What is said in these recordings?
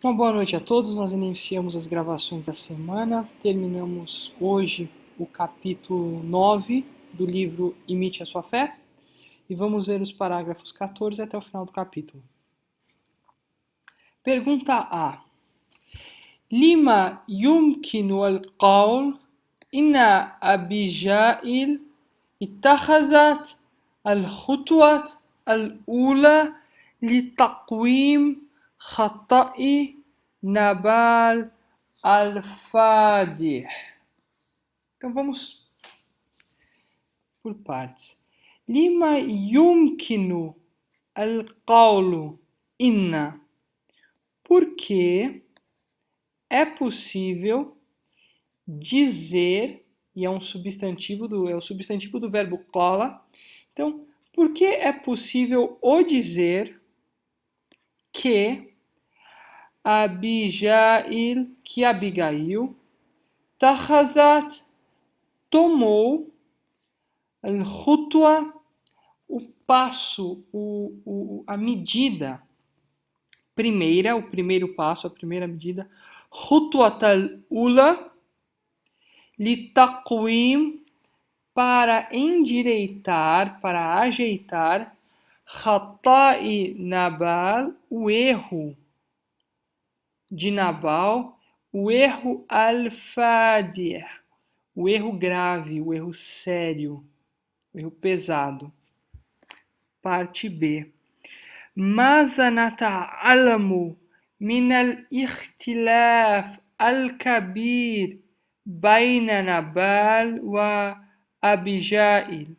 Uma boa noite a todos. Nós iniciamos as gravações da semana. Terminamos hoje o capítulo 9 do livro Imite a Sua Fé e vamos ver os parágrafos 14 até o final do capítulo. Pergunta A. Lima yumkinu al-qawl inna Abijail اتخذت الخطوة الأولى لتقويم خطأ نبال الفادح. Então vamos por partes. Lima yumkinu al-qawlu inna. Porque é possível dizer, e é o substantivo do verbo qala. Então, por que é possível o dizer que Abijail, que Abigail, Tahazat, tomou, al-khutwa, o passo, a medida primeira, o primeiro passo, a primeira medida, khutwat al-ula, litaqwim, para endireitar, para ajeitar, khata'i Nabal, o erro de Nabal, o erro al-fadih, o erro grave, o erro sério, o erro pesado. Parte B. Maza nata'alamu min al-ikhtilaf al-kabir baina Nabal wa Abijail.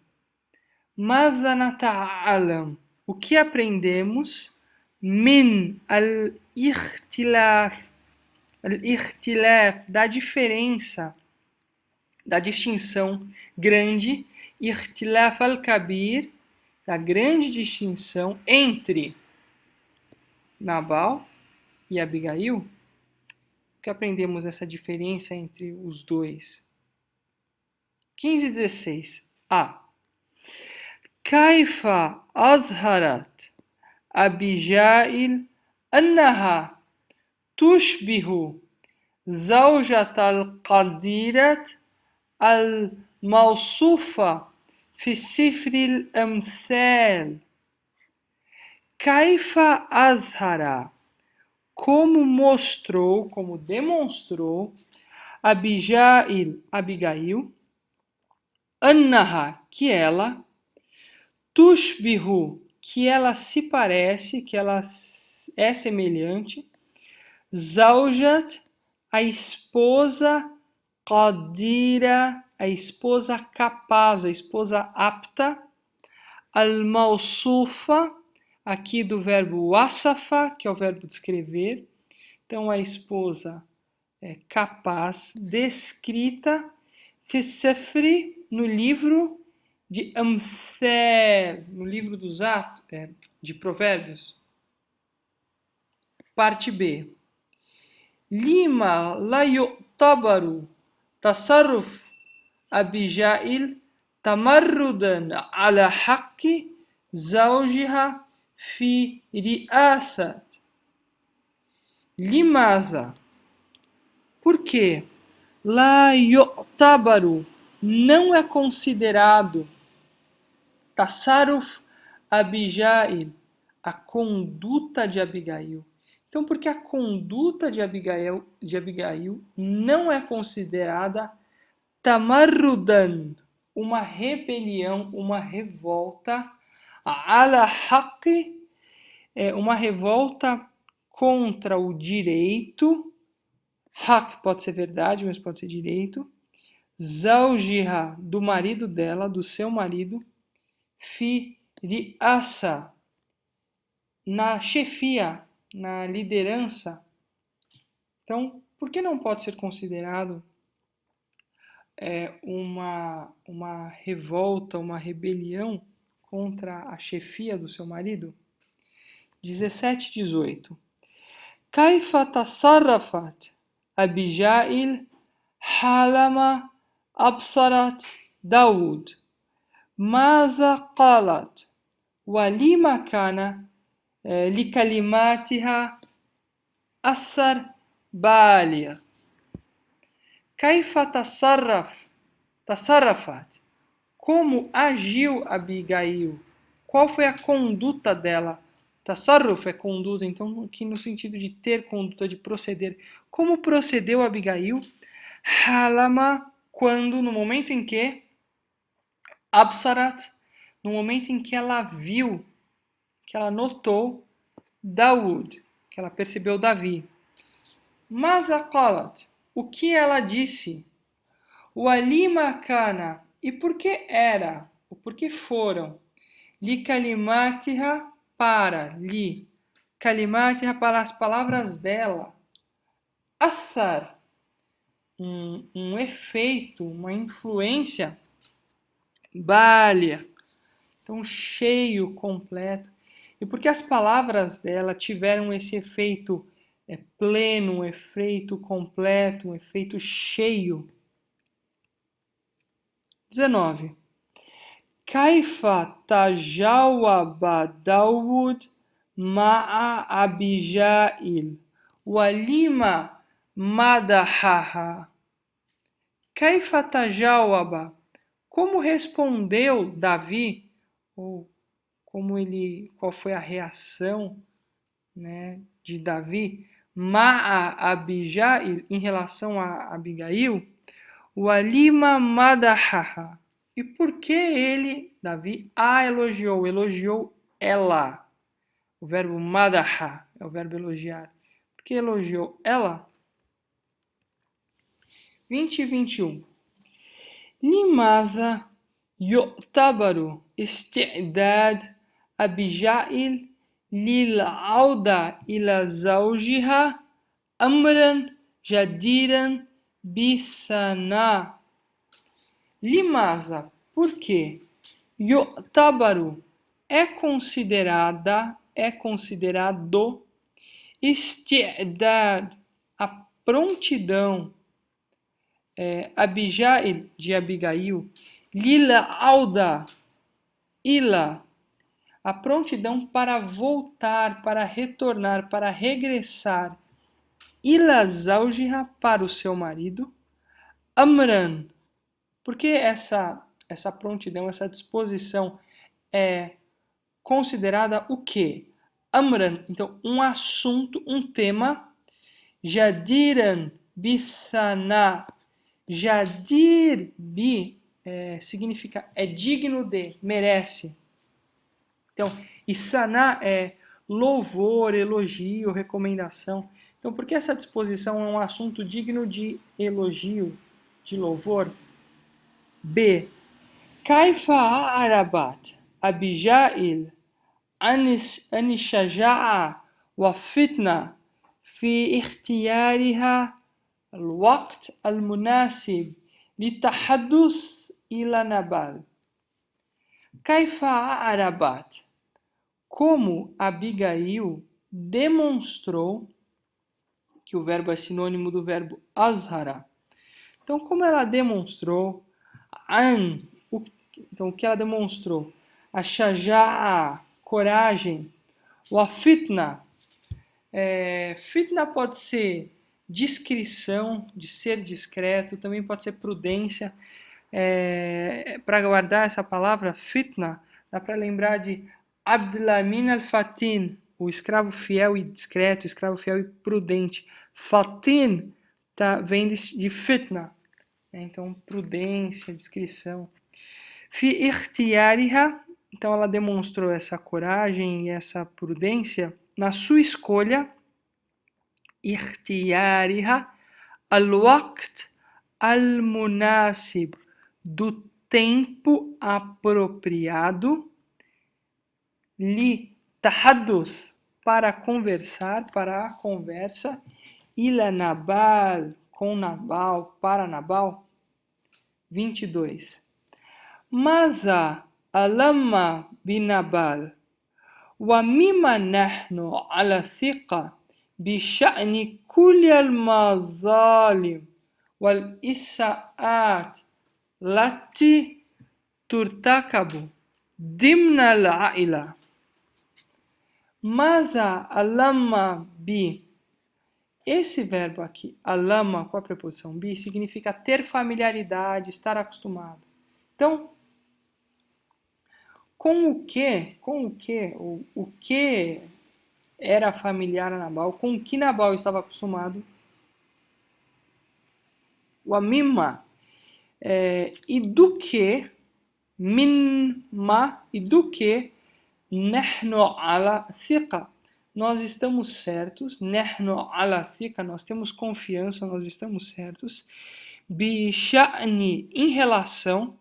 Maza nata'alam. O que aprendemos? Min al-ikhtilaf, da diferença, da distinção grande, ikhtilaf al-kabir, da grande distinção entre Nabal e Abigail. O que aprendemos dessa diferença entre os dois? 15 e 16. A. Kaifa azharat Abijail annaha tushbihu zawjat al-qadirat al-mawsufa fi sifri al-amthal. Kaifa azhara, como mostrou, como demonstrou, Abijail, Abigail, annaha, que ela, tushbihu, que ela se parece, que ela é semelhante, zawjat, a esposa, qadira, a esposa capaz, a esposa apta, al-mawsufa, aqui do verbo wasafa, que é o verbo descrever. Então, a esposa é capaz, descrita, fi sefri, no livro de Amthal, no livro dos atos, de provérbios. Parte B. Lima la yu'tabaru tasarruf Abijail tamarrudan ala haqqi zawjiha fi ri'asat. Limaza. Por quê? La yu'tabaru, não é considerado tasarruf Abijail, a conduta de Abigail. Então, porque a conduta de Abigail não é considerada tamarrudan, uma rebelião, uma revolta, ala haqqi, uma revolta contra o direito, haq pode ser verdade, mas pode ser direito, zawjiha, do marido dela, do seu marido, fi ri'asa, na chefia, na liderança. Então, por que não pode ser considerado uma revolta, uma rebelião contra a chefia do seu marido? 17 e 18. Kaifa tasarrafat Abijail halama absarat Daud. Maza qalat walima kana likalimatiha أثر بالغ. كيف تصرفت? Como agiu Abigail? Qual foi a conduta dela? Tasarruf é conduta, então aqui no sentido de ter conduta, de proceder. Como procedeu Abigail? Halama, quando, no momento em que Absarat, no momento em que ela viu, que ela notou Daud, que ela percebeu Davi. Maza qalat, o que ela disse? Walima kana, e por que era? O por que foram? Li kalimatiha, para, li. Kalimatiha, para as palavras dela. Assar, um efeito, uma influência. Balia, então cheio, completo. E porque as palavras dela tiveram esse efeito pleno, um efeito completo, um efeito cheio. 19. Kaifa tajawaba Daud ma'a Abijail walima madahaha. Kaifa tajawaba, como respondeu Davi, ou qual foi a reação, né, de Davi, ma'a Abijail, em relação a Abigail, walima madahaha. E por que ele, Davi, a elogiou? Elogiou ela. O verbo madaha é o verbo elogiar. Por que elogiou ela? 20 e 21. Limaza yu'tabaru isti'dad Abijail lil'auda ila zawjiha amran jadiran bisana. Limaza, por quê? Yu'tabaru é considerado isti'dad, a prontidão, Abijail, de Abigail, lila auda, ila, a prontidão para voltar, para retornar, para regressar, ila zawjiha, para o seu marido, amran, porque essa prontidão, essa disposição é considerada o quê? Amran, então um assunto, um tema, jadiran bisana, jadir bi significa é digno de, merece. Então, isaná é louvor, elogio, recomendação. Então, por que essa disposição é um assunto digno de elogio, de louvor? B. Kaifa arabat Abijail anishaja'a wa fitna fi ikhtiyariha الوقت المناسب للتحدث إلى Nabal. Kaifa arabat, como Abigail demonstrou, que o verbo é sinônimo do verbo azhara. Então, como ela demonstrou, então o que ela demonstrou? A shaja'a, coragem, o fitna. Fitna pode ser discrição, de ser discreto, também pode ser prudência. Para guardar essa palavra, fitna, dá para lembrar de Abdulamin al-Fatin, o escravo fiel e discreto, escravo fiel e prudente. Fatin vem de fitna, então prudência, discrição. Fi ikhtiyariha, então ela demonstrou essa coragem e essa prudência na sua escolha, ikhtiyariha, al-waqt al-munasib, do tempo apropriado, li tahaddus, para conversar, para a conversa, ila Nabal, com Nabal, para Nabal. 22. Maza alamma binabal wa mimma nahnu ala thiqa bisha'ni kulli al-mazalim wal isa'at lati turtakabu dimna al-a'ila. Maza alamma bi, esse verbo aqui, alama, com a preposição bi, significa ter familiaridade, estar acostumado. Então, com o que era familiar a Nabal, com o que Nabal estava acostumado? O amima, e do que, minma, e do que, nahnu ala thiqa, nós estamos certos, nahnu ala thiqa, nós temos confiança, nós estamos certos, bi sha'ni, em relação,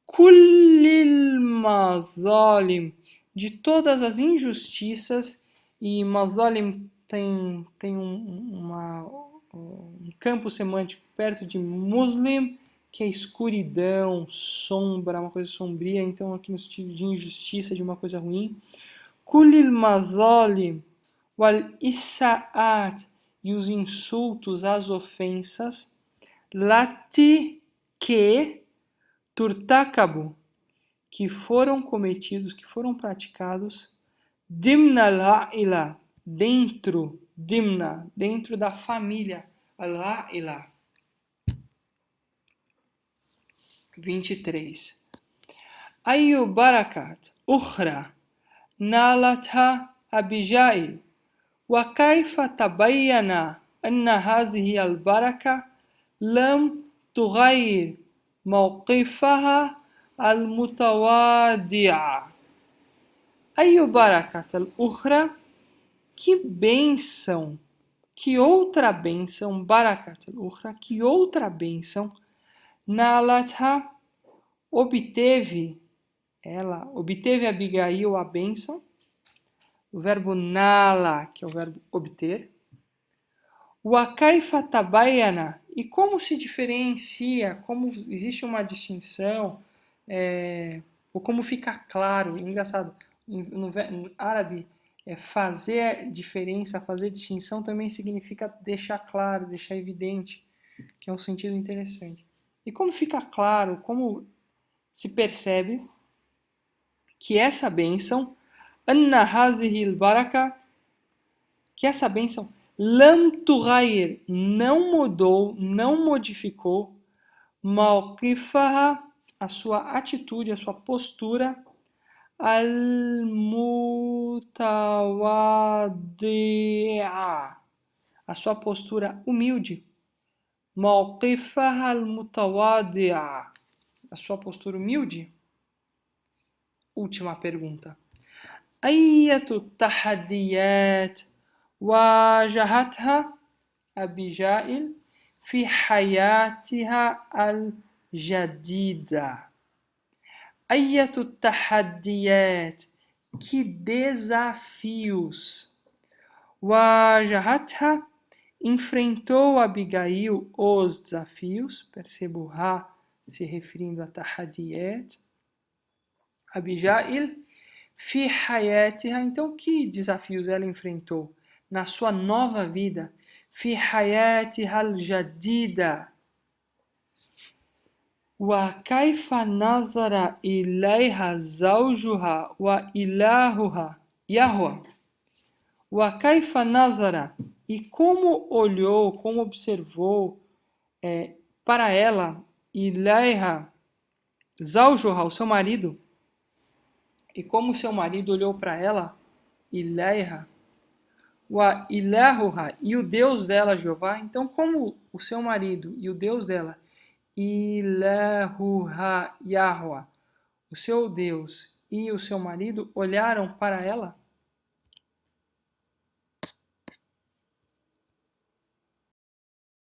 kullil mazalim, de todas as injustiças, e mazalim tem um campo semântico perto de muslim, que é escuridão, sombra, uma coisa sombria, então aqui no sentido de injustiça, de uma coisa ruim. Kulil mazalim wal isa'at, e os insultos, as ofensas, lati que turtakabu, que foram cometidos, que foram praticados, dimna al-a'ila, dentro da família, al-a'ila. 23. Ayu barakat ukhra nalatha abijail wa kaifa tabayyana anna hadhihi al-baraka lam tughayyir mawqifaha al-mutawadi'a. Ayu barakat al-ukhra, que bênção, que outra bênção, barakat al-ukhra, que outra bênção, nalatha, obteve Abigail a bênção, o verbo nala, que é o verbo obter, wa kaifa tabayana, e como se diferencia, como existe uma distinção, ou como fica claro, engraçado, no árabe, fazer diferença, fazer distinção também significa deixar claro, deixar evidente, que é um sentido interessante. E como fica claro, como se percebe que essa bênção, anna hazihi al-baraka, que essa bênção, lam tughayyir, não mudou, não modificou, mawqifaha, a sua atitude, a sua postura, al-mutawadi'a, a sua postura humilde, mawqifaha al-mutawadi'a, a sua postura humilde. Última pergunta. Ayatu tahadiyat wajahatha Abijail fi hayatiha al-jadida. Ayatu tahadiyat, que desafios. Wajahatha, enfrentou Abigail os desafios, percebo ha se referindo a tahadiyat. Abijail fi hayatiha, então que desafios ela enfrentou na sua nova vida? Fi hayatiha al-jadida. Wa kaifa nazara ilayha zawjuha wa ilahuha Yahwa. Wa kaifa nazara, e como olhou, como observou para ela, ilayha zawjuha, o seu marido, e como seu marido olhou para ela, ilayha wa ilahuha, e o Deus dela, Jeová. Então, como o seu marido e o Deus dela, ilahuha Yahwa, o seu Deus e o seu marido olharam para ela,